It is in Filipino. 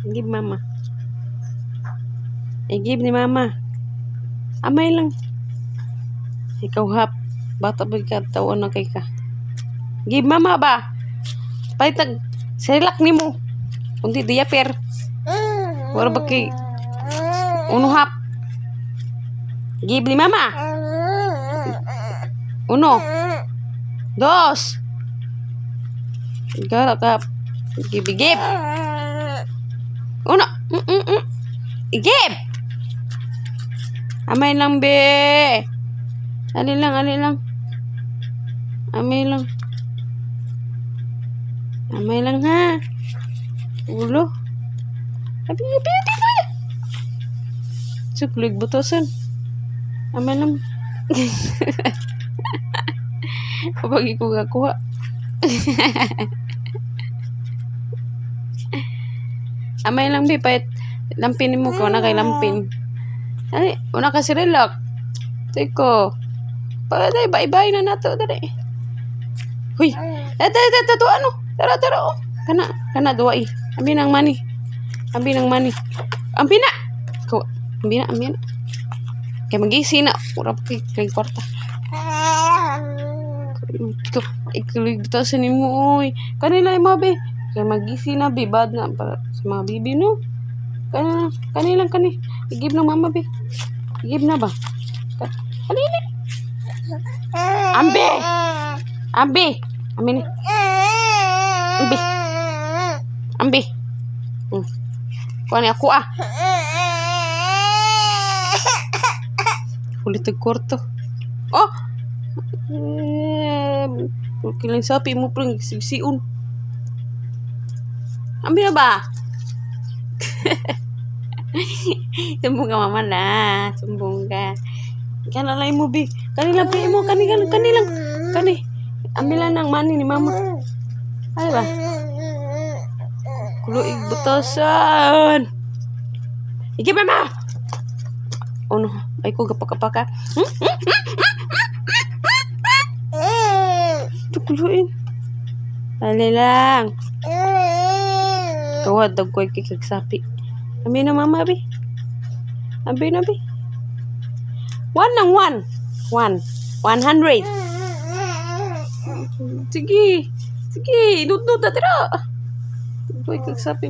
Give mama. Give ni mama. Amay lang. Ikaw hap. Bata ba ka? Tawon na kay ka. Give mama ba? Paitag. Selak ni mo. Kundi diaper. Wala ba kay... Uno hap. Give ni mama. Uno. Dos. Gara ka. Give. Uno. Give. Amay lang be. Ali lang. Amay lang ha. Ulo. Abi. Suklig butosan. Amay lang. Pabagi ko gakuha. Amay lang be, pait lampin mo ko na kay lampin. Ay, una ka si Relax. Teko. Paday bye-bye na nato dali. Huy. Ito ano? Tara oh. Kana duwai. Ambi nang mani. Ambi na. Ko, ambi na. Kay magisi na, ura pa kay kwarta. Ikulig to sa nimo oy. Kanila mo be. Kay magisi na be bad na para sa mga bibi no. Kanilang i-give ng mama be. I-give na ba? Kanila. Ambe. Amin. Ambe. Kuha ni ako Kulit ang kwarto. Oh! Kilang sapi mo pang sigsiun. Ambi na ba? Sumbong ka mama na. Sumbong ka. Kanalay mo bi. Kanilang pi mo. Kanilang. Ambilan ng money ni mama. Ano ba? Kuluig butasan. Igi mama. Oh no. Ay ko kapaka. Kuluin. Dali lang. Kawad dag ko kikagsapi. Ambi na mama bi. Ambi na bi. 1 100. Sige. Dudod na tira. Dag ko kikagsapi.